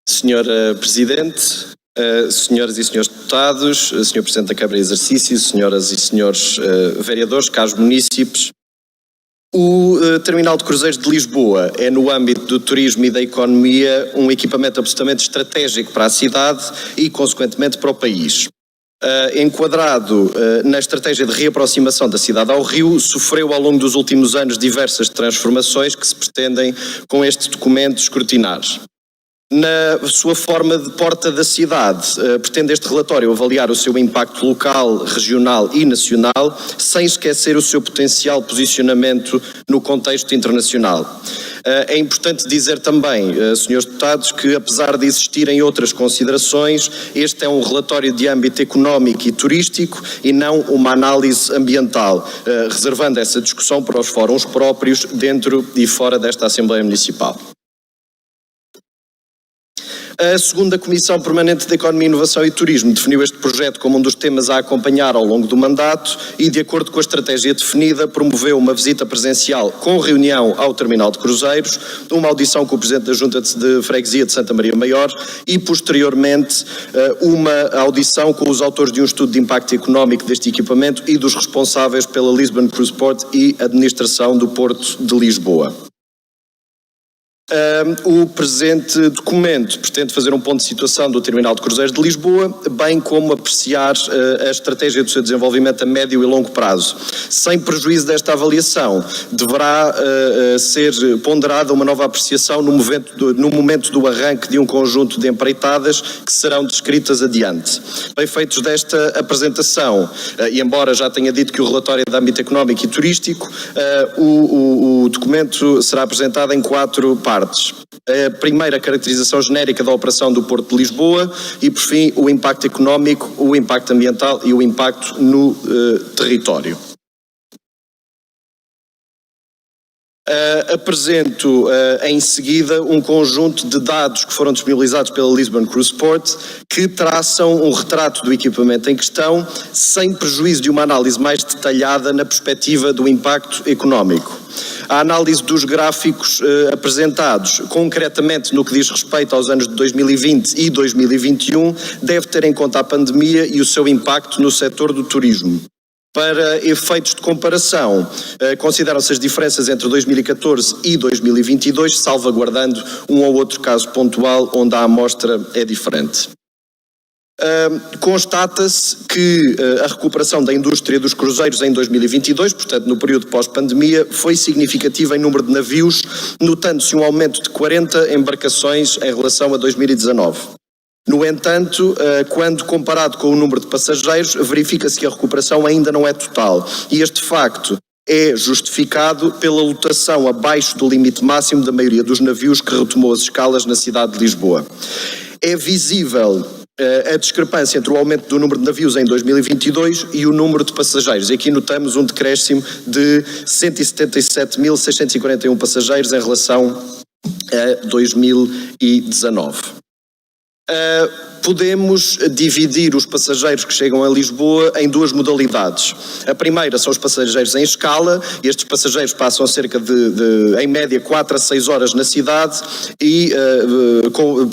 Senhora Presidente, senhoras e senhores deputados, Senhor Presidente da Câmara de Exercício, senhoras e senhores vereadores, caros munícipes, o Terminal de Cruzeiros de Lisboa é, no âmbito do turismo e da economia, um equipamento absolutamente estratégico para a cidade e, consequentemente, para o país. Enquadrado na estratégia de reaproximação da cidade ao rio, sofreu ao longo dos últimos anos diversas transformações que se pretendem, com este documento, escrutinar. Na sua forma de porta da cidade, pretende este relatório avaliar o seu impacto local, regional e nacional, sem esquecer o seu potencial posicionamento no contexto internacional. É importante dizer também, senhores deputados, que apesar de existirem outras considerações, este é um relatório de âmbito económico e turístico e não uma análise ambiental, reservando essa discussão para os fóruns próprios dentro e fora desta Assembleia Municipal. A segunda Comissão Permanente de Economia, Inovação e Turismo definiu este projeto como um dos temas a acompanhar ao longo do mandato e, de acordo com a estratégia definida, promoveu uma visita presencial com reunião ao Terminal de Cruzeiros, uma audição com o Presidente da Junta de Freguesia de Santa Maria Maior e, posteriormente, uma audição com os autores de um estudo de impacto económico deste equipamento e dos responsáveis pela Lisbon Cruise Port e administração do Porto de Lisboa. O presente documento pretende fazer um ponto de situação do Terminal de Cruzeiros de Lisboa, bem como apreciar a estratégia do seu desenvolvimento a médio e longo prazo. Sem prejuízo desta avaliação, deverá ser ponderada uma nova apreciação no momento do arranque de um conjunto de empreitadas que serão descritas adiante. Bem feitos desta apresentação, e embora já tenha dito que o relatório é de âmbito económico e turístico, o documento será apresentado em 4 partes. A primeira, a caracterização genérica da operação do Porto de Lisboa e, por fim, o impacto económico, o impacto ambiental e o impacto no território. Apresento em seguida um conjunto de dados que foram disponibilizados pela Lisbon Cruise Port que traçam um retrato do equipamento em questão, sem prejuízo de uma análise mais detalhada na perspectiva do impacto económico. A análise dos gráficos apresentados, concretamente no que diz respeito aos anos de 2020 e 2021, deve ter em conta a pandemia e o seu impacto no setor do turismo. Para efeitos de comparação, consideram-se as diferenças entre 2014 e 2022, salvaguardando um ou outro caso pontual onde a amostra é diferente. Constata-se que a recuperação da indústria dos cruzeiros em 2022, portanto no período pós-pandemia, foi significativa em número de navios, notando-se um aumento de 40 embarcações em relação a 2019. No entanto, quando comparado com o número de passageiros, verifica-se que a recuperação ainda não é total e este facto é justificado pela lotação abaixo do limite máximo da maioria dos navios que retomou as escalas na cidade de Lisboa. É visível a discrepância entre o aumento do número de navios em 2022 e o número de passageiros. Aqui notamos um decréscimo de 177.641 passageiros em relação a 2019. Podemos dividir os passageiros que chegam a Lisboa em 2 modalidades. A primeira são os passageiros em escala. Estes passageiros passam cerca de em média 4 a 6 horas na cidade e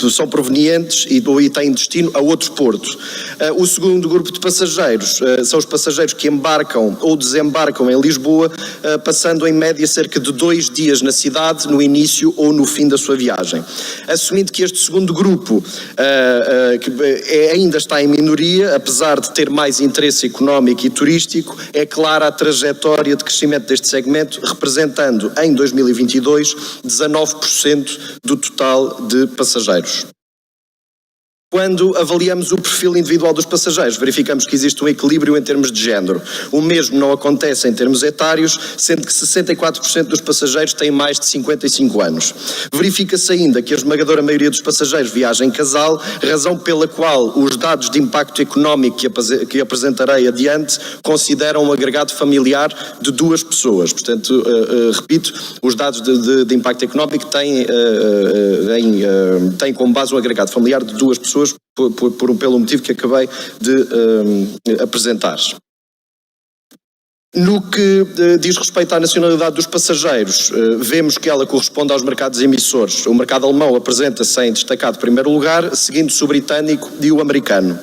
são provenientes e têm destino a outros portos. O segundo grupo de passageiros são os passageiros que embarcam ou desembarcam em Lisboa, passando em média cerca de 2 dias na cidade, no início ou no fim da sua viagem. Assumindo que este segundo grupo que ainda está em minoria, apesar de ter mais interesse económico e turístico, é clara a trajetória de crescimento deste segmento, representando em 2022 19% do total de passageiros. Quando avaliamos o perfil individual dos passageiros, verificamos que existe um equilíbrio em termos de género. O mesmo não acontece em termos etários, sendo que 64% dos passageiros têm mais de 55 anos. Verifica-se ainda que a esmagadora maioria dos passageiros viaja em casal, razão pela qual os dados de impacto económico que apresentarei adiante consideram um agregado familiar de 2 pessoas. Portanto, repito, os dados de impacto económico têm como base um agregado familiar de 2 pessoas, pelo motivo que acabei de apresentar. No que diz respeito à nacionalidade dos passageiros, vemos que ela corresponde aos mercados emissores. O mercado alemão apresenta-se em destacado primeiro lugar, seguindo-se o britânico e o americano.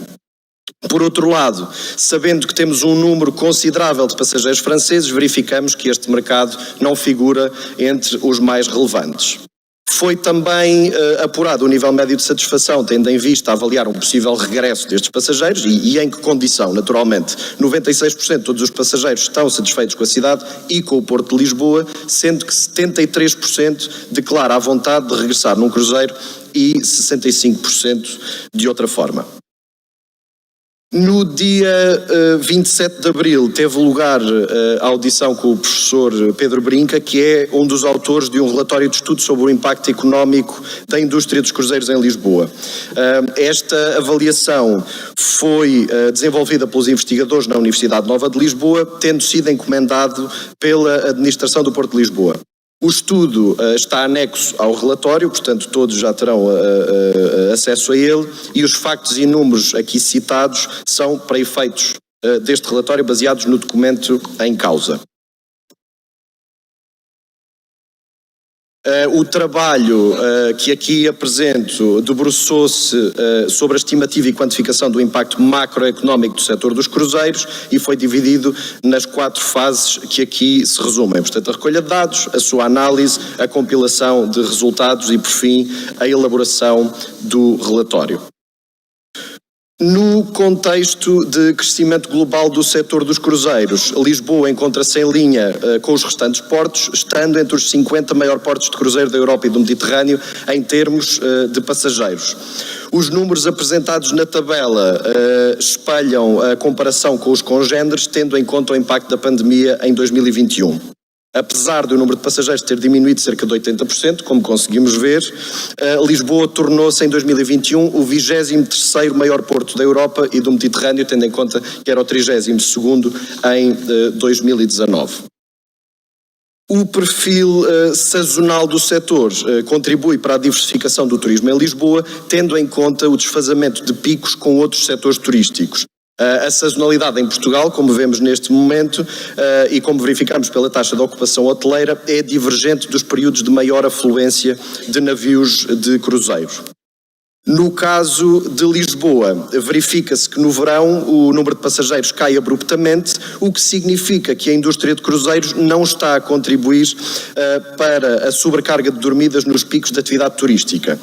Por outro lado, sabendo que temos um número considerável de passageiros franceses, verificamos que este mercado não figura entre os mais relevantes. Foi também apurado o nível médio de satisfação, tendo em vista avaliar um possível regresso destes passageiros e em que condição, naturalmente. 96% de todos os passageiros estão satisfeitos com a cidade e com o Porto de Lisboa, sendo que 73% declara a vontade de regressar num cruzeiro e 65% de outra forma. No dia 27 de abril teve lugar a audição com o professor Pedro Brinca, que é um dos autores de um relatório de estudo sobre o impacto económico da indústria dos cruzeiros em Lisboa. Esta avaliação foi desenvolvida pelos investigadores na Universidade Nova de Lisboa, tendo sido encomendado pela Administração do Porto de Lisboa. O estudo está anexo ao relatório, portanto todos já terão acesso a ele, e os factos e números aqui citados são para efeitos deste relatório baseados no documento em causa. O trabalho que aqui apresento debruçou-se sobre a estimativa e quantificação do impacto macroeconómico do setor dos cruzeiros e foi dividido nas 4 fases que aqui se resumem. Portanto, a recolha de dados, a sua análise, a compilação de resultados e, por fim, a elaboração do relatório. No contexto de crescimento global do setor dos cruzeiros, Lisboa encontra-se em linha com os restantes portos, estando entre os 50 maiores portos de cruzeiro da Europa e do Mediterrâneo em termos de passageiros. Os números apresentados na tabela espelham a comparação com os congêneres, tendo em conta o impacto da pandemia em 2021. Apesar do número de passageiros ter diminuído cerca de 80%, como conseguimos ver, Lisboa tornou-se em 2021 o 23º maior porto da Europa e do Mediterrâneo, tendo em conta que era o 32º em 2019. O perfil sazonal do setor contribui para a diversificação do turismo em Lisboa, tendo em conta o desfazamento de picos com outros setores turísticos. A sazonalidade em Portugal, como vemos neste momento e como verificamos pela taxa de ocupação hoteleira, é divergente dos períodos de maior afluência de navios de cruzeiro. No caso de Lisboa, verifica-se que no verão o número de passageiros cai abruptamente, o que significa que a indústria de cruzeiros não está a contribuir para a sobrecarga de dormidas nos picos de atividade turística.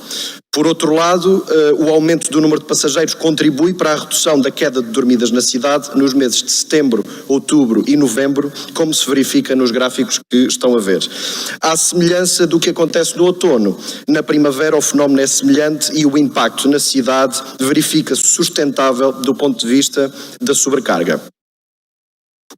Por outro lado, o aumento do número de passageiros contribui para a redução da queda de dormidas na cidade nos meses de setembro, outubro e novembro, como se verifica nos gráficos que estão a ver. À semelhança do que acontece no outono, na primavera o fenómeno é semelhante e o impacto na cidade verifica-se sustentável do ponto de vista da sobrecarga.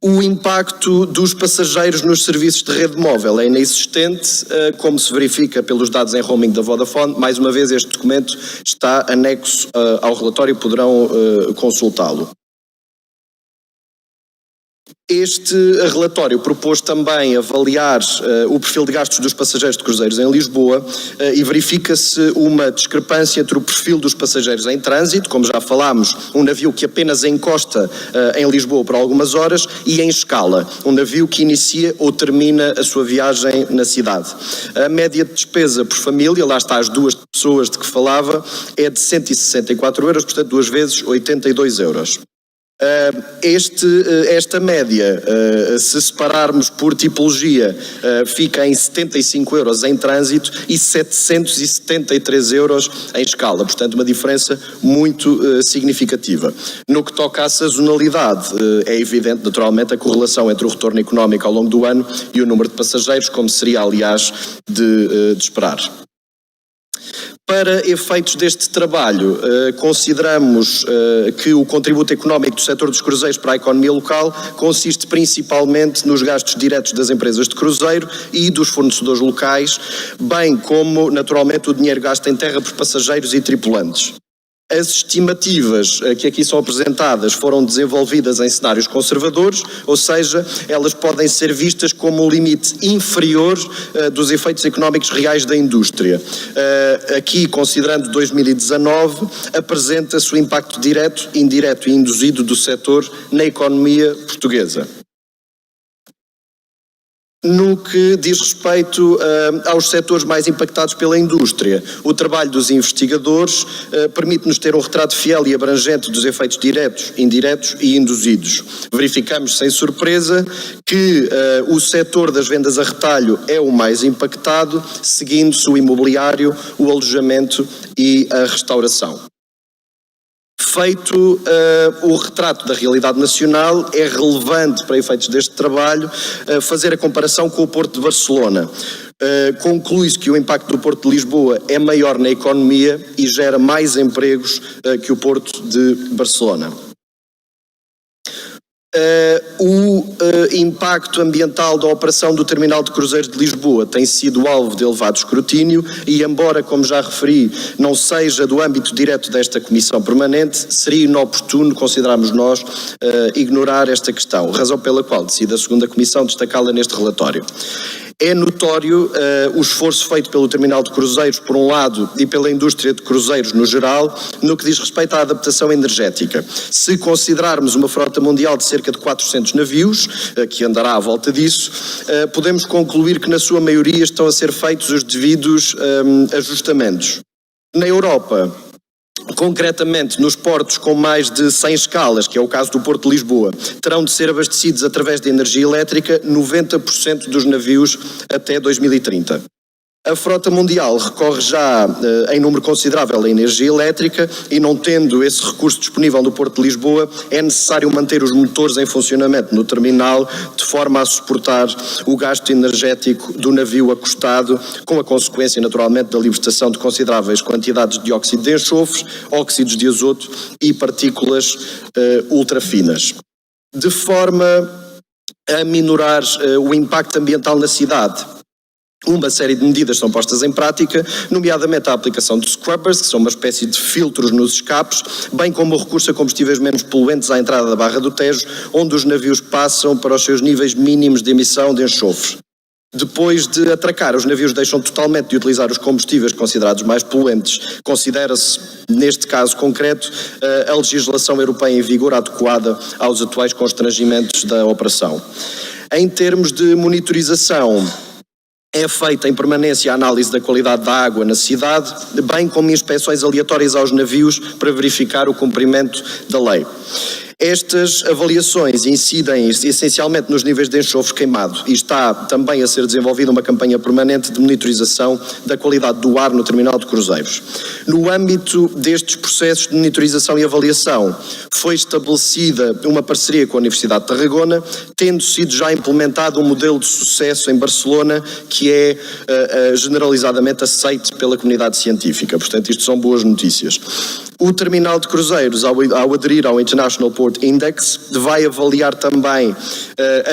O impacto dos passageiros nos serviços de rede móvel é inexistente, como se verifica pelos dados em roaming da Vodafone. Mais uma vez, este documento está anexo ao relatório, poderão consultá-lo. Este relatório propôs também avaliar o perfil de gastos dos passageiros de cruzeiros em Lisboa e verifica-se uma discrepância entre o perfil dos passageiros em trânsito, como já falámos, um navio que apenas encosta em Lisboa por algumas horas, e em escala, um navio que inicia ou termina a sua viagem na cidade. A média de despesa por família, lá está as 2 pessoas de que falava, é de 164 euros, portanto 2 vezes 82 euros. Esta média, se separarmos por tipologia, fica em 75 euros em trânsito e 773 euros em escala, portanto uma diferença muito significativa. No que toca à sazonalidade, é evidente naturalmente a correlação entre o retorno económico ao longo do ano e o número de passageiros, como seria aliás de esperar. Para efeitos deste trabalho, consideramos que o contributo económico do setor dos cruzeiros para a economia local consiste principalmente nos gastos diretos das empresas de cruzeiro e dos fornecedores locais, bem como, naturalmente, o dinheiro gasto em terra por passageiros e tripulantes. As estimativas que aqui são apresentadas foram desenvolvidas em cenários conservadores, ou seja, elas podem ser vistas como um limite inferior dos efeitos económicos reais da indústria. Aqui, considerando 2019, apresenta-se o impacto direto, indireto e induzido do setor na economia portuguesa. No que diz respeito aos setores mais impactados pela indústria, o trabalho dos investigadores permite-nos ter um retrato fiel e abrangente dos efeitos diretos, indiretos e induzidos. Verificamos sem surpresa que o setor das vendas a retalho é o mais impactado, seguindo-se o imobiliário, o alojamento e a restauração. Feito o retrato da realidade nacional, é relevante para efeitos deste trabalho fazer a comparação com o Porto de Barcelona. Conclui-se que o impacto do Porto de Lisboa é maior na economia e gera mais empregos que o Porto de Barcelona. O impacto ambiental da operação do terminal de cruzeiros de Lisboa tem sido alvo de elevado escrutínio e, embora, como já referi, não seja do âmbito direto desta Comissão Permanente, seria inoportuno, consideramos nós, ignorar esta questão, razão pela qual decide a segunda Comissão destacá-la neste relatório. É notório o esforço feito pelo terminal de cruzeiros, por um lado, e pela indústria de cruzeiros no geral, no que diz respeito à adaptação energética. Se considerarmos uma frota mundial de cerca de 400 navios, que andará à volta disso, podemos concluir que na sua maioria estão a ser feitos os devidos ajustamentos. Na Europa, concretamente nos portos com mais de 100 escalas, que é o caso do Porto de Lisboa, terão de ser abastecidos através de energia elétrica 90% dos navios até 2030. A frota mundial recorre já em número considerável à energia elétrica e, não tendo esse recurso disponível no Porto de Lisboa, é necessário manter os motores em funcionamento no terminal de forma a suportar o gasto energético do navio acostado, com a consequência, naturalmente, da libertação de consideráveis quantidades de dióxido de enxofre, óxidos de azoto e partículas ultrafinas. De forma a minorar o impacto ambiental na cidade, uma série de medidas são postas em prática, nomeadamente a aplicação de scrubbers, que são uma espécie de filtros nos escapes, bem como o recurso a combustíveis menos poluentes à entrada da Barra do Tejo, onde os navios passam para os seus níveis mínimos de emissão de enxofre. Depois de atracar, os navios deixam totalmente de utilizar os combustíveis considerados mais poluentes. Considera-se, neste caso concreto, a legislação europeia em vigor adequada aos atuais constrangimentos da operação. Em termos de monitorização, é feita em permanência a análise da qualidade da água na cidade, bem como inspeções aleatórias aos navios para verificar o cumprimento da lei. Estas avaliações incidem essencialmente nos níveis de enxofre queimado e está também a ser desenvolvida uma campanha permanente de monitorização da qualidade do ar no terminal de cruzeiros. No âmbito destes processos de monitorização e avaliação, foi estabelecida uma parceria com a Universidade de Tarragona, tendo sido já implementado um modelo de sucesso em Barcelona que é generalizadamente aceito pela comunidade científica. Portanto, isto são boas notícias. O terminal de cruzeiros, ao aderir ao International Port Index, vai avaliar também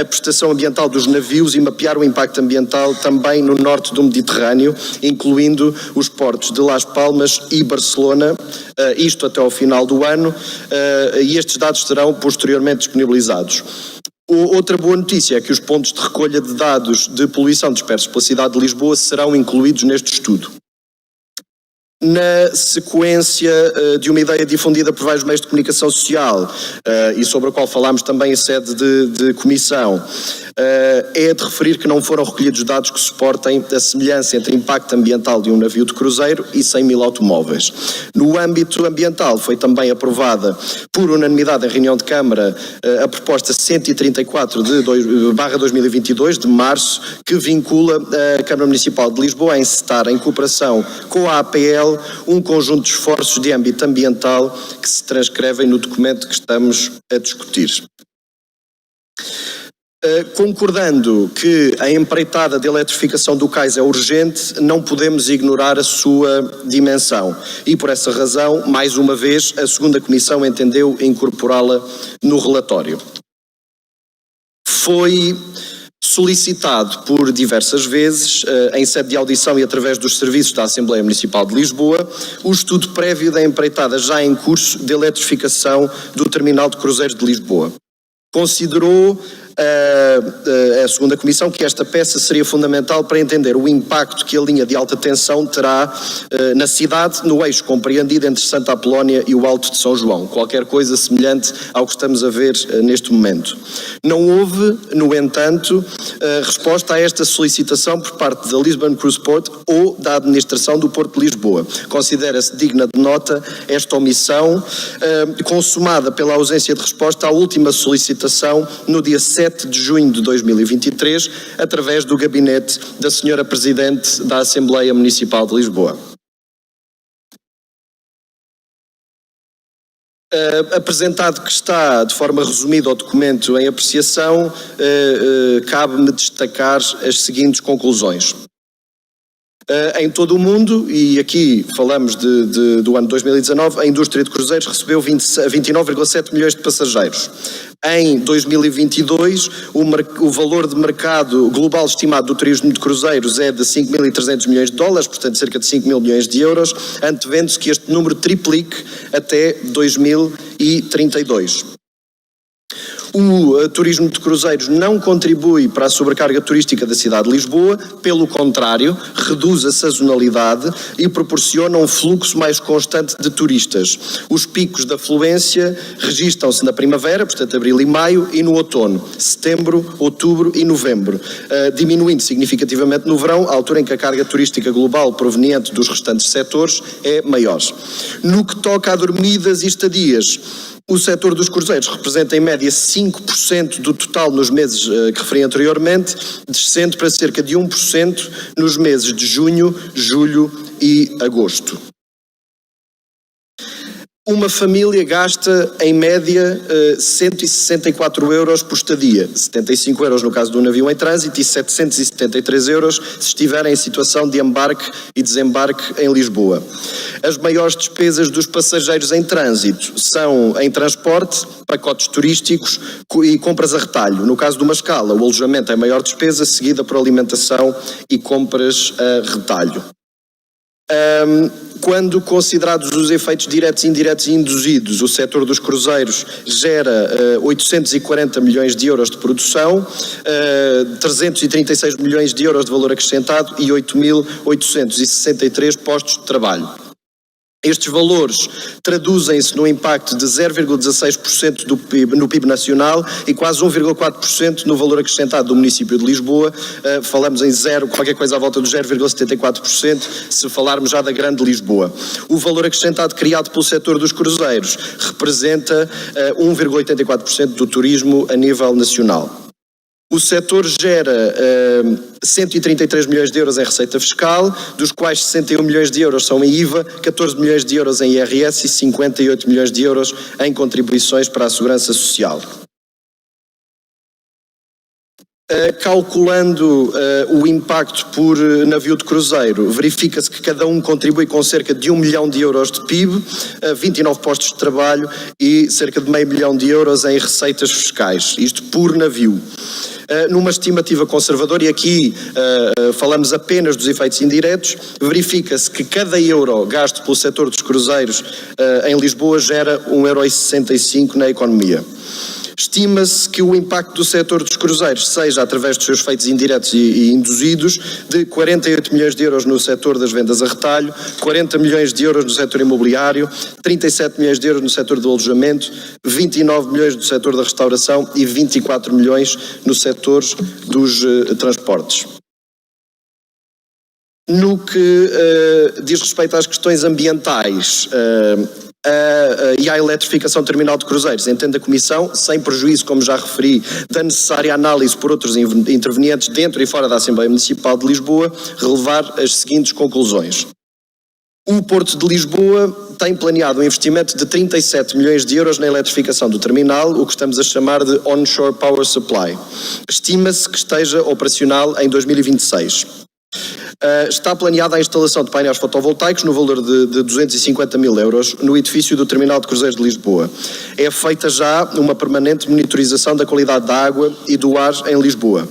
a prestação ambiental dos navios e mapear o impacto ambiental também no norte do Mediterrâneo, incluindo os portos de Las Palmas e Barcelona, isto até ao final do ano, e estes dados serão posteriormente disponibilizados. Outra boa notícia é que os pontos de recolha de dados de poluição dispersos pela cidade de Lisboa serão incluídos neste estudo. Na sequência de uma ideia difundida por vários meios de comunicação social e sobre a qual falámos também em sede de comissão, é de referir que não foram recolhidos dados que suportem a semelhança entre impacto ambiental de um navio de cruzeiro e 100 mil automóveis. No âmbito ambiental foi também aprovada por unanimidade em reunião de Câmara a proposta 134/2022 de março, que vincula a Câmara Municipal de Lisboa a encetar em cooperação com a APL um conjunto de esforços de âmbito ambiental que se transcrevem no documento que estamos a discutir. Concordando que a empreitada de eletrificação do cais é urgente, não podemos ignorar a sua dimensão e, por essa razão, mais uma vez, a segunda Comissão entendeu incorporá-la no relatório. Foi solicitado por diversas vezes, em sede de audição e através dos serviços da Assembleia Municipal de Lisboa, o estudo prévio da empreitada já em curso de eletrificação do terminal de cruzeiros de Lisboa. Considerou a segunda comissão que esta peça seria fundamental para entender o impacto que a linha de alta tensão terá na cidade, no eixo compreendido entre Santa Apolónia e o Alto de São João. Qualquer coisa semelhante ao que estamos a ver neste momento. Não houve, no entanto, resposta a esta solicitação por parte da Lisbon Cruise Port ou da administração do Porto de Lisboa. Considera-se digna de nota esta omissão, consumada pela ausência de resposta à última solicitação no dia 7 de junho de 2023, através do gabinete da Senhora Presidente da Assembleia Municipal de Lisboa. Apresentado que está de forma resumida o documento em apreciação, cabe-me destacar as seguintes conclusões. Em todo o mundo, e aqui falamos do ano 2019, a indústria de cruzeiros recebeu 29,7 milhões de passageiros. Em 2022, o valor de mercado global estimado do turismo de cruzeiros é de 5.300 milhões de dólares, portanto cerca de 5 mil milhões de euros, antevendo-se que este número triplique até 2032. O turismo de cruzeiros não contribui para a sobrecarga turística da cidade de Lisboa, pelo contrário, reduz a sazonalidade e proporciona um fluxo mais constante de turistas. Os picos de afluência registram-se na primavera, portanto abril e maio, e no outono, setembro, outubro e novembro, diminuindo significativamente no verão, a altura em que a carga turística global proveniente dos restantes setores é maior. No que toca a dormidas e estadias, o setor dos cruzeiros representa em média 5% do total nos meses que referi anteriormente, descendo para cerca de 1% nos meses de junho, julho e agosto. Uma família gasta, em média, 164 euros por estadia, 75 euros no caso do navio em trânsito e 773 euros se estiver em situação de embarque e desembarque em Lisboa. As maiores despesas dos passageiros em trânsito são em transporte, pacotes turísticos e compras a retalho. No caso de uma escala, o alojamento é a maior despesa, seguida por alimentação e compras a retalho. Quando considerados os efeitos diretos, indiretos e induzidos, o setor dos cruzeiros gera 840 milhões de euros de produção, 336 milhões de euros de valor acrescentado e 8.863 postos de trabalho. Estes valores traduzem-se no impacto de 0,16% no PIB nacional e quase 1,4% no valor acrescentado do município de Lisboa. Falamos em qualquer coisa à volta do 0,74% se falarmos já da Grande Lisboa. O valor acrescentado criado pelo setor dos cruzeiros representa 1,84% do turismo a nível nacional. O setor gera 133 milhões de euros em receita fiscal, dos quais 61 milhões de euros são em IVA, 14 milhões de euros em IRS e 58 milhões de euros em contribuições para a segurança social. Calculando o impacto por navio de cruzeiro, verifica-se que cada um contribui com cerca de 1 milhão de euros de PIB, 29 postos de trabalho e cerca de meio milhão de euros em receitas fiscais, isto por navio. Numa estimativa conservadora, e aqui falamos apenas dos efeitos indiretos, verifica-se que cada euro gasto pelo setor dos cruzeiros em Lisboa gera 1,65 € na economia. Estima-se que o impacto do setor dos cruzeiros seja, através dos seus efeitos indiretos e induzidos, de 48 milhões de euros no setor das vendas a retalho, 40 milhões de euros no setor imobiliário, 37 milhões de euros no setor do alojamento, 29 milhões no setor da restauração e 24 milhões no setor dos transportes. No que diz respeito às questões ambientais, e à eletrificação terminal de cruzeiros, entende a Comissão, sem prejuízo, como já referi, da necessária análise por outros intervenientes dentro e fora da Assembleia Municipal de Lisboa, relevar as seguintes conclusões. O Porto de Lisboa tem planeado um investimento de 37 milhões de euros na eletrificação do terminal, o que estamos a chamar de Onshore Power Supply. Estima-se que esteja operacional em 2026. Está planeada a instalação de painéis fotovoltaicos no valor de 250 mil euros no edifício do Terminal de Cruzeiros de Lisboa. É feita já uma permanente monitorização da qualidade da água e do ar em Lisboa.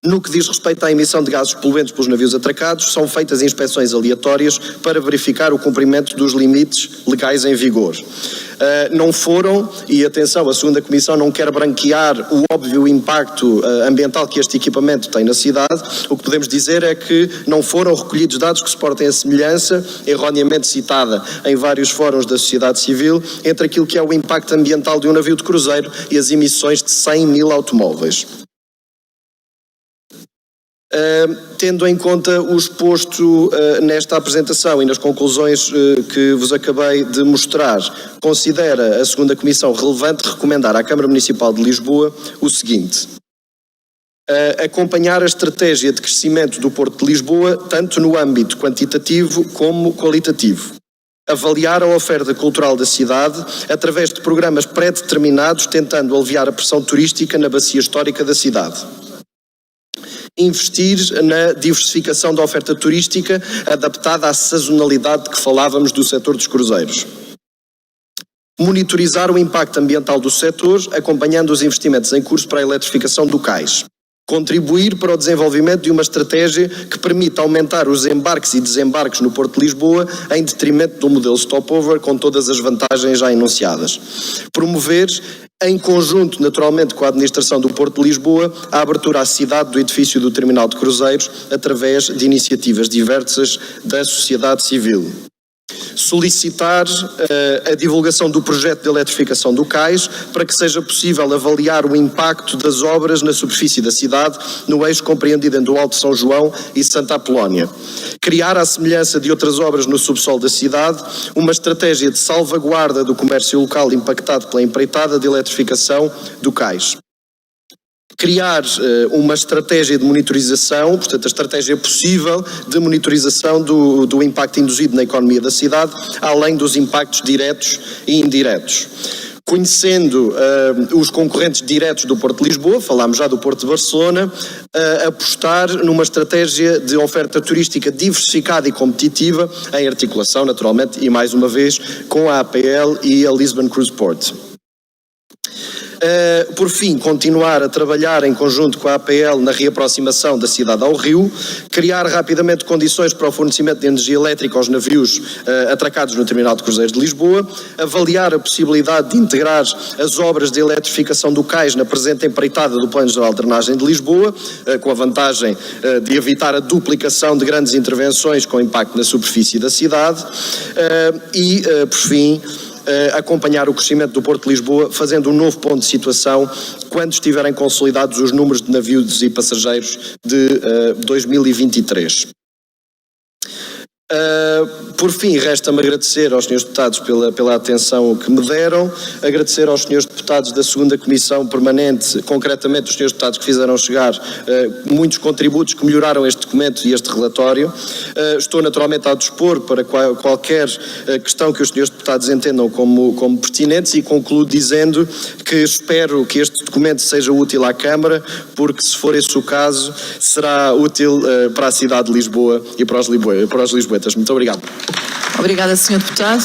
No que diz respeito à emissão de gases poluentes pelos navios atracados, são feitas inspeções aleatórias para verificar o cumprimento dos limites legais em vigor. Não foram, e atenção, a segunda Comissão não quer branquear o óbvio impacto ambiental que este equipamento tem na cidade. O que podemos dizer é que não foram recolhidos dados que suportem a semelhança, erroneamente citada em vários fóruns da sociedade civil, entre aquilo que é o impacto ambiental de um navio de cruzeiro e as emissões de 100 mil automóveis. Tendo em conta o exposto nesta apresentação e nas conclusões que vos acabei de mostrar, considera a segunda Comissão relevante recomendar à Câmara Municipal de Lisboa o seguinte: acompanhar a estratégia de crescimento do Porto de Lisboa, tanto no âmbito quantitativo como qualitativo. Avaliar a oferta cultural da cidade através de programas pré-determinados, tentando aliviar a pressão turística na bacia histórica da cidade. Investir na diversificação da oferta turística adaptada à sazonalidade de que falávamos do setor dos cruzeiros. Monitorizar o impacto ambiental do setor, acompanhando os investimentos em curso para a eletrificação do cais. Contribuir para o desenvolvimento de uma estratégia que permita aumentar os embarques e desembarques no Porto de Lisboa em detrimento do modelo stopover, com todas as vantagens já enunciadas. Promover, em conjunto, naturalmente, com a administração do Porto de Lisboa, a abertura à cidade do edifício do terminal de cruzeiros através de iniciativas diversas da sociedade civil. Solicitar a divulgação do projeto de eletrificação do cais para que seja possível avaliar o impacto das obras na superfície da cidade, no eixo compreendido entre o Alto São João e Santa Apolónia. Criar, à semelhança de outras obras no subsolo da cidade, uma estratégia de salvaguarda do comércio local impactado pela empreitada de eletrificação do cais. Criar uma estratégia de monitorização, portanto a estratégia possível de monitorização do impacto induzido na economia da cidade, além dos impactos diretos e indiretos. Conhecendo os concorrentes diretos do Porto de Lisboa, falámos já do Porto de Barcelona, apostar numa estratégia de oferta turística diversificada e competitiva, em articulação, naturalmente, e mais uma vez, com a APL e a Lisbon Cruise Port. Por fim, continuar a trabalhar em conjunto com a APL na reaproximação da cidade ao rio, criar rapidamente condições para o fornecimento de energia elétrica aos navios atracados no terminal de cruzeiros de Lisboa, avaliar a possibilidade de integrar as obras de eletrificação do cais na presente empreitada do Plano Geral de Drenagem de Lisboa, com a vantagem de evitar a duplicação de grandes intervenções com impacto na superfície da cidade e, por fim, acompanhar o crescimento do Porto de Lisboa, fazendo um novo ponto de situação quando estiverem consolidados os números de navios e passageiros de 2023. Por fim, resta-me agradecer aos senhores deputados pela atenção que me deram, agradecer aos senhores deputados da segunda Comissão Permanente, concretamente os senhores deputados que fizeram chegar muitos contributos que melhoraram este documento e este relatório. Estou naturalmente a dispor para qualquer questão que os senhores deputados entendam como pertinentes e concluo dizendo que espero que este documento seja útil à Câmara, porque se for esse o caso, será útil para a cidade de Lisboa e para os lisboetas. Muito obrigado. Obrigada, Sr. Deputado.